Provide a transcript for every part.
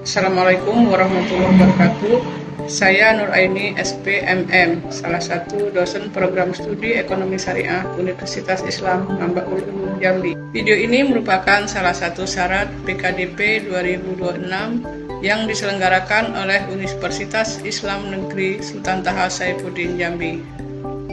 Assalamualaikum warahmatullahi wabarakatuh. Saya Nur Aini SPMM, salah satu dosen program studi Ekonomi Syariah Universitas Islam Mamba Ulum Jambi. Video ini merupakan salah satu syarat PKDP 2026 yang diselenggarakan oleh Universitas Islam Negeri Sultan Taha Saifuddin Jambi.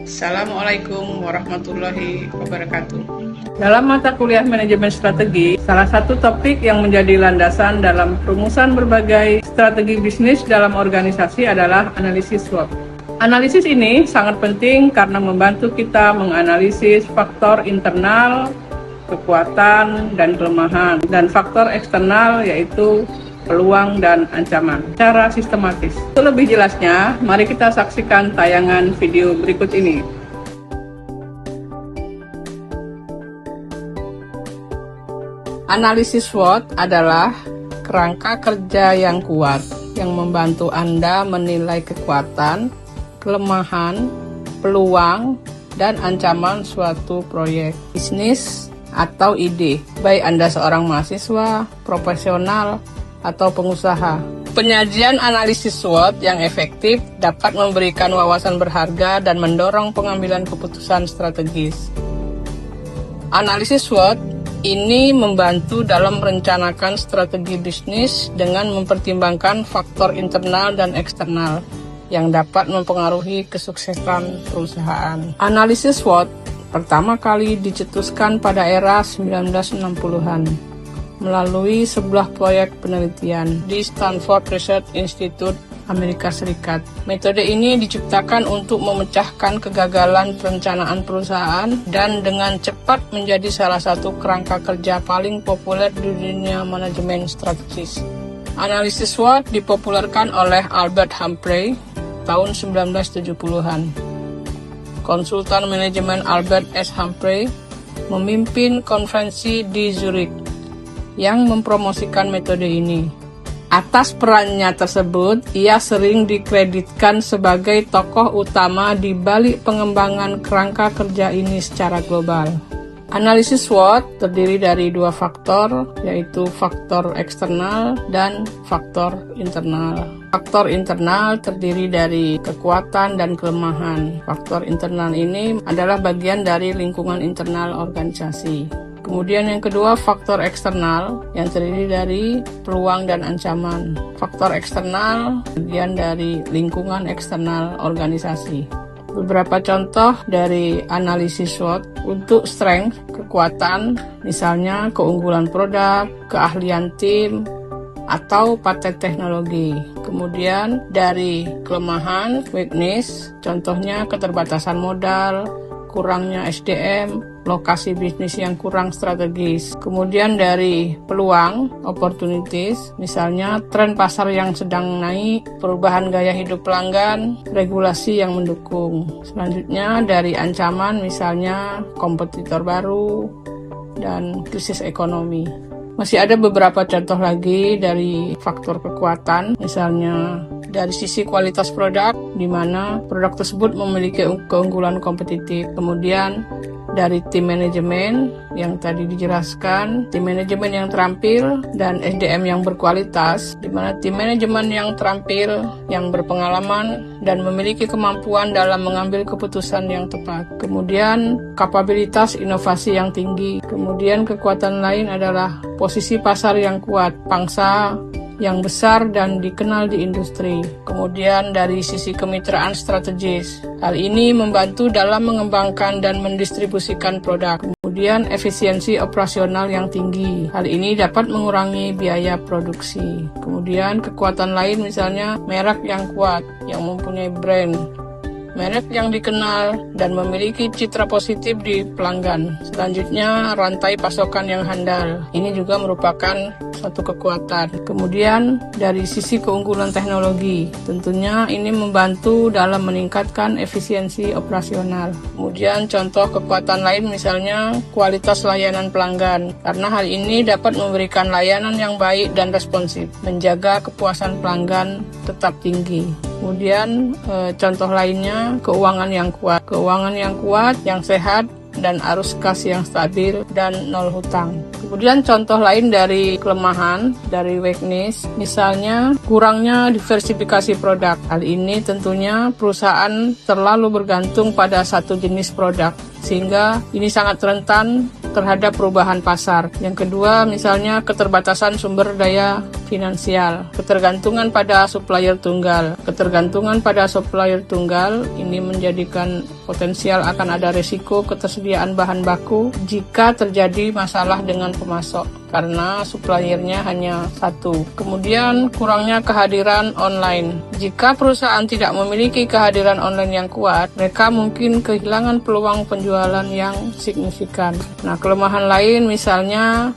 Assalamualaikum warahmatullahi wabarakatuh. Dalam mata kuliah manajemen strategi, salah satu topik yang menjadi landasan dalam perumusan berbagai strategi bisnis dalam organisasi adalah analisis SWOT. Analisis ini sangat penting karena membantu kita menganalisis faktor internal, kekuatan, dan kelemahan, dan faktor eksternal yaitu peluang dan ancaman secara sistematis. Untuk lebih jelasnya, mari kita saksikan tayangan video berikut ini. Analisis SWOT adalah kerangka kerja yang kuat yang membantu Anda menilai kekuatan, kelemahan, peluang, dan ancaman suatu proyek bisnis atau ide, baik Anda seorang mahasiswa, profesional, atau pengusaha. Penyajian analisis SWOT yang efektif dapat memberikan wawasan berharga dan mendorong pengambilan keputusan strategis. Analisis SWOT ini membantu dalam merencanakan strategi bisnis dengan mempertimbangkan faktor internal dan eksternal yang dapat mempengaruhi kesuksesan perusahaan. Analisis SWOT pertama kali dicetuskan pada era 1960-an melalui sebuah proyek penelitian di Stanford Research Institute, Amerika Serikat. Metode ini diciptakan untuk memecahkan kegagalan perencanaan perusahaan dan dengan cepat menjadi salah satu kerangka kerja paling populer di dunia manajemen strategis. Analisis SWOT dipopulerkan oleh Albert Humphrey tahun 1970-an. Konsultan manajemen Albert S. Humphrey memimpin konferensi di Zurich yang mempromosikan metode ini. Atas perannya tersebut, ia sering dikreditkan sebagai tokoh utama di balik pengembangan kerangka kerja ini secara global. Analisis SWOT terdiri dari dua faktor, yaitu faktor eksternal dan faktor internal. Faktor internal terdiri dari kekuatan dan kelemahan. Faktor internal ini adalah bagian dari lingkungan internal organisasi. Kemudian yang kedua, faktor eksternal yang terdiri dari peluang dan ancaman. Faktor eksternal bagian dari lingkungan eksternal organisasi. Beberapa contoh dari analisis SWOT untuk strength, kekuatan, misalnya keunggulan produk, keahlian tim, atau paten teknologi. Kemudian dari kelemahan, weakness, contohnya keterbatasan modal, kurangnya SDM, lokasi bisnis yang kurang strategis. Kemudian dari peluang, opportunities, misalnya tren pasar yang sedang naik, perubahan gaya hidup pelanggan, regulasi yang mendukung. Selanjutnya dari ancaman, misalnya kompetitor baru, dan krisis ekonomi. Masih ada beberapa contoh lagi dari faktor kekuatan, misalnya dari sisi kualitas produk, di mana produk tersebut memiliki keunggulan kompetitif. Kemudian dari tim manajemen yang tadi dijelaskan, tim manajemen yang terampil dan SDM yang berkualitas, di mana tim manajemen yang terampil, yang berpengalaman dan memiliki kemampuan dalam mengambil keputusan yang tepat. Kemudian kapabilitas inovasi yang tinggi. Kemudian kekuatan lain adalah posisi pasar yang kuat, pangsa yang besar dan dikenal di industri. Kemudian dari sisi kemitraan strategis, hal ini membantu dalam mengembangkan dan mendistribusikan produk. Kemudian efisiensi operasional yang tinggi, hal ini dapat mengurangi biaya produksi. Kemudian kekuatan lain misalnya merek yang kuat, yang mempunyai brand, merek yang dikenal dan memiliki citra positif di pelanggan. Selanjutnya, rantai pasokan yang handal. Ini juga merupakan satu kekuatan. Kemudian, dari sisi keunggulan teknologi, tentunya ini membantu dalam meningkatkan efisiensi operasional. Kemudian, contoh kekuatan lain misalnya kualitas layanan pelanggan. Karena hal ini dapat memberikan layanan yang baik dan responsif, menjaga kepuasan pelanggan tetap tinggi. Kemudian contoh lainnya keuangan yang kuat, yang sehat dan arus kas yang stabil dan nol hutang. Kemudian contoh lain dari kelemahan, dari weakness, misalnya kurangnya diversifikasi produk. Hal ini tentunya perusahaan terlalu bergantung pada satu jenis produk, sehingga ini sangat rentan terhadap perubahan pasar. Yang kedua, misalnya keterbatasan sumber daya finansial, ketergantungan pada supplier tunggal. Ketergantungan pada supplier tunggal ini menjadikan potensial akan ada risiko ketersediaan bahan baku jika terjadi masalah dengan pemasok karena suppliernya hanya satu. Kemudian kurangnya kehadiran online. Jika perusahaan tidak memiliki kehadiran online yang kuat, mereka mungkin kehilangan peluang penjualan yang signifikan. Nah, kelemahan lain misalnya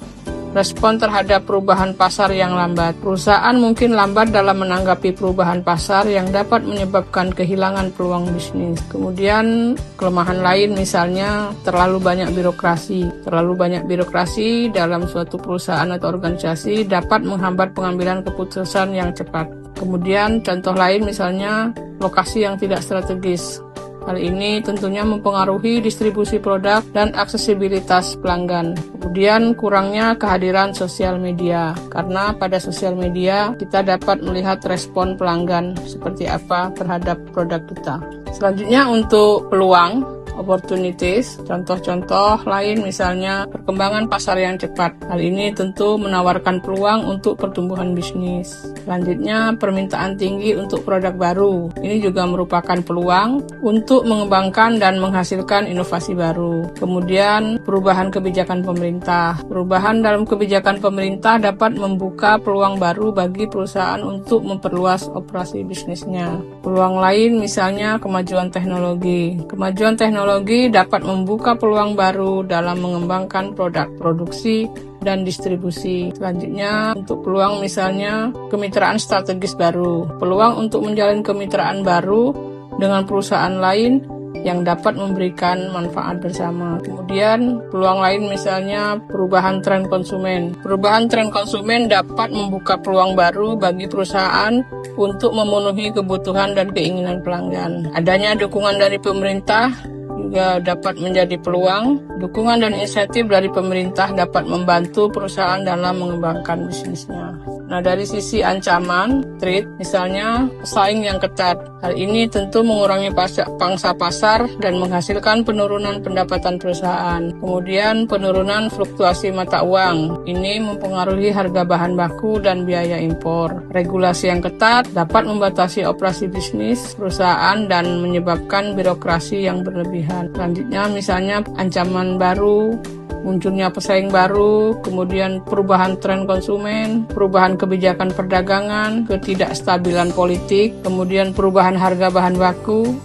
respon terhadap perubahan pasar yang lambat. Perusahaan mungkin lambat dalam menanggapi perubahan pasar yang dapat menyebabkan kehilangan peluang bisnis. Kemudian kelemahan lain misalnya terlalu banyak birokrasi. Terlalu banyak birokrasi dalam suatu perusahaan atau organisasi dapat menghambat pengambilan keputusan yang cepat. Kemudian contoh lain misalnya lokasi yang tidak strategis. Hal ini tentunya mempengaruhi distribusi produk dan aksesibilitas pelanggan. Kemudian kurangnya kehadiran sosial media, karena pada sosial media kita dapat melihat respon pelanggan seperti apa terhadap produk kita. Selanjutnya untuk peluang, opportunities, contoh-contoh lain misalnya perkembangan pasar yang cepat. Hal ini tentu menawarkan peluang untuk pertumbuhan bisnis. Selanjutnya permintaan tinggi untuk produk baru. Ini juga merupakan peluang untuk mengembangkan dan menghasilkan inovasi baru. Kemudian perubahan kebijakan pemerintah. Perubahan dalam kebijakan pemerintah dapat membuka peluang baru bagi perusahaan untuk memperluas operasi bisnisnya. Peluang lain misalnya kemajuan teknologi. Kemajuan teknologi dapat membuka peluang baru dalam mengembangkan produk produksi dan distribusi. Selanjutnya untuk peluang misalnya kemitraan strategis baru. Peluang untuk menjalin kemitraan baru dengan perusahaan lain yang dapat memberikan manfaat bersama. Kemudian peluang lain misalnya perubahan tren konsumen. Perubahan tren konsumen dapat membuka peluang baru bagi perusahaan untuk memenuhi kebutuhan dan keinginan pelanggan. Adanya dukungan dari pemerintah juga dapat menjadi peluang. Dukungan dan insentif dari pemerintah dapat membantu perusahaan dalam mengembangkan bisnisnya. Nah, dari sisi ancaman, threat, misalnya pesaing yang ketat. Hal ini tentu mengurangi pangsa pasar dan menghasilkan penurunan pendapatan perusahaan. Kemudian penurunan fluktuasi mata uang. Ini mempengaruhi harga bahan baku dan biaya impor. Regulasi yang ketat dapat membatasi operasi bisnis perusahaan dan menyebabkan birokrasi yang berlebihan. Selanjutnya misalnya ancaman baru, munculnya pesaing baru, kemudian perubahan tren konsumen, perubahan kebijakan perdagangan, ketidakstabilan politik, kemudian perubahan harga bahan baku,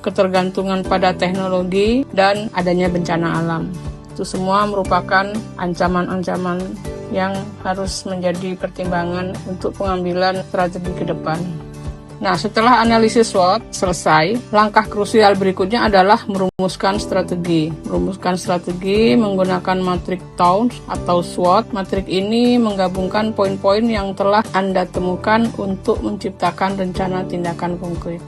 ketergantungan pada teknologi, dan adanya bencana alam. Itu semua merupakan ancaman-ancaman yang harus menjadi pertimbangan untuk pengambilan strategi ke depan. Nah, setelah analisis SWOT selesai, langkah krusial berikutnya adalah merumuskan strategi. Merumuskan strategi menggunakan matrik Townes atau SWOT. Matrik ini menggabungkan poin-poin yang telah Anda temukan untuk menciptakan rencana tindakan konkret.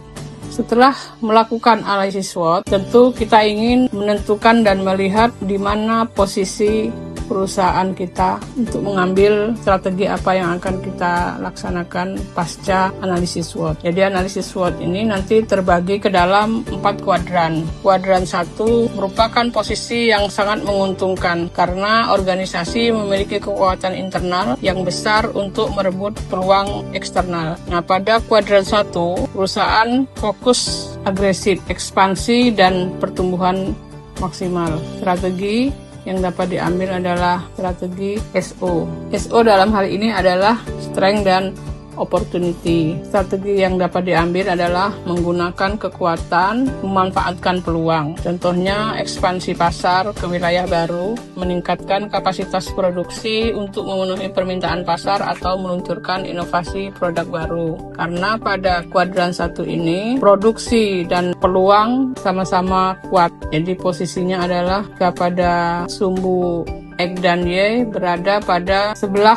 Setelah melakukan analisis SWOT, tentu kita ingin menentukan dan melihat di mana posisi perusahaan kita untuk mengambil strategi apa yang akan kita laksanakan pasca analisis SWOT. Jadi analisis SWOT ini nanti terbagi ke dalam 4 kuadran. Kuadran 1 merupakan posisi yang sangat menguntungkan karena organisasi memiliki kekuatan internal yang besar untuk merebut peluang eksternal. Nah, pada kuadran 1, perusahaan fokus agresif, ekspansi dan pertumbuhan maksimal. Strategi yang dapat diambil adalah strategi SO. SO dalam hal ini adalah strength dan opportunity. Strategi yang dapat diambil adalah menggunakan kekuatan, memanfaatkan peluang. Contohnya ekspansi pasar ke wilayah baru, meningkatkan kapasitas produksi untuk memenuhi permintaan pasar atau meluncurkan inovasi produk baru. Karena pada kuadran 1 ini, produksi dan peluang sama-sama kuat. Jadi posisinya adalah kepada sumbu X dan Y berada pada sebelah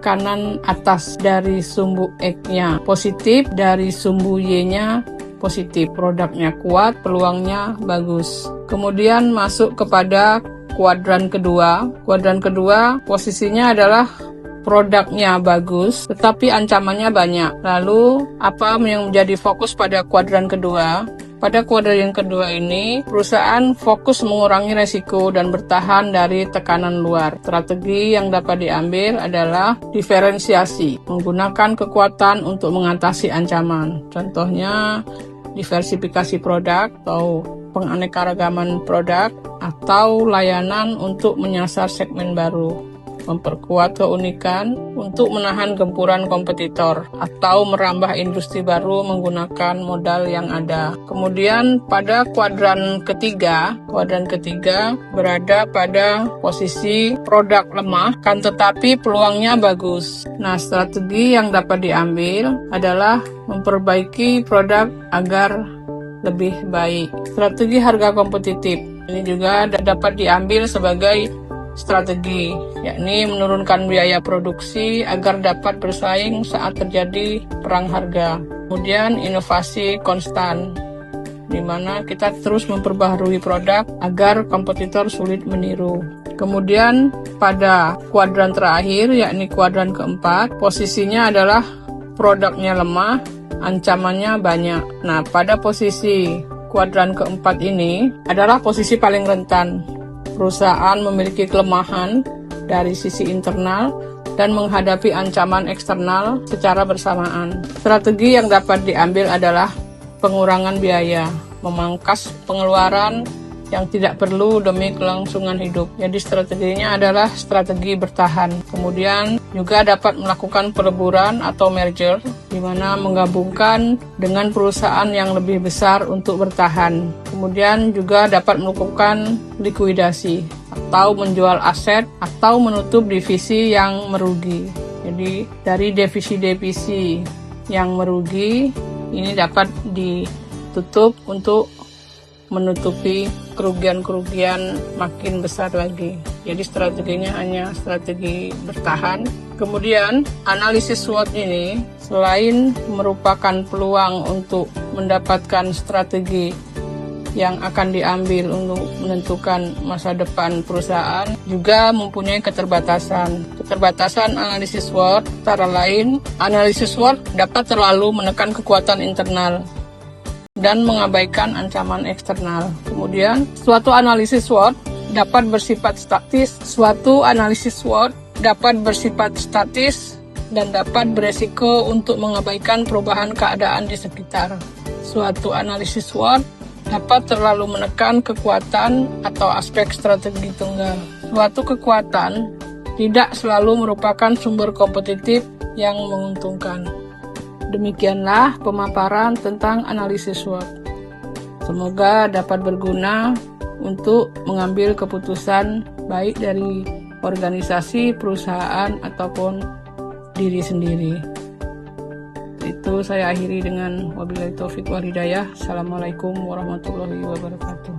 kanan atas dari sumbu X-nya positif, dari sumbu Y-nya positif. Produknya kuat, peluangnya bagus. Kemudian masuk kepada kuadran kedua. Kuadran kedua posisinya adalah produknya bagus, tetapi ancamannya banyak. Lalu, apa yang menjadi fokus pada kuadran kedua? Pada kuadran yang kedua ini, perusahaan fokus mengurangi resiko dan bertahan dari tekanan luar. Strategi yang dapat diambil adalah diferensiasi, menggunakan kekuatan untuk mengatasi ancaman. Contohnya, diversifikasi produk atau penganekaragaman produk atau layanan untuk menyasar segmen baru. Memperkuat keunikan untuk menahan gempuran kompetitor atau merambah industri baru menggunakan modal yang ada. Kemudian pada kuadran ketiga berada pada posisi produk lemah kan tetapi peluangnya bagus. Nah, strategi yang dapat diambil adalah memperbaiki produk agar lebih baik. Strategi harga kompetitif ini juga dapat diambil sebagai strategi, yakni menurunkan biaya produksi agar dapat bersaing saat terjadi perang harga. Kemudian inovasi konstan, di mana kita terus memperbaharui produk agar kompetitor sulit meniru. Kemudian pada kuadran terakhir, yakni kuadran keempat, posisinya adalah produknya lemah, ancamannya banyak. Nah, pada posisi kuadran keempat ini adalah posisi paling rentan. Perusahaan memiliki kelemahan dari sisi internal dan menghadapi ancaman eksternal secara bersamaan. Strategi yang dapat diambil adalah pengurangan biaya, memangkas pengeluaran yang tidak perlu demi kelangsungan hidup. Jadi strateginya adalah strategi bertahan. Kemudian juga dapat melakukan peleburan atau merger, di mana menggabungkan dengan perusahaan yang lebih besar untuk bertahan. Kemudian juga dapat melakukan likuidasi atau menjual aset atau menutup divisi yang merugi. Jadi dari divisi-divisi yang merugi ini dapat ditutup untuk menutupi kerugian-kerugian makin besar lagi. Jadi strateginya hanya strategi bertahan. Kemudian analisis SWOT ini selain merupakan peluang untuk mendapatkan strategi yang akan diambil untuk menentukan masa depan perusahaan, juga mempunyai keterbatasan. Keterbatasan analisis SWOT antara lain, analisis SWOT dapat terlalu menekan kekuatan internal dan mengabaikan ancaman eksternal. Kemudian, suatu analisis SWOT dapat bersifat statis. Suatu analisis SWOT dapat bersifat statis dan dapat beresiko untuk mengabaikan perubahan keadaan di sekitar. Suatu analisis SWOT dapat terlalu menekan kekuatan atau aspek strategi tunggal. Suatu kekuatan tidak selalu merupakan sumber kompetitif yang menguntungkan. Demikianlah pemaparan tentang analisis SWOT. Semoga dapat berguna untuk mengambil keputusan baik dari organisasi, perusahaan, ataupun diri sendiri. Itu saya akhiri dengan wabillahi taufiq wal hidayah. Assalamualaikum warahmatullahi wabarakatuh.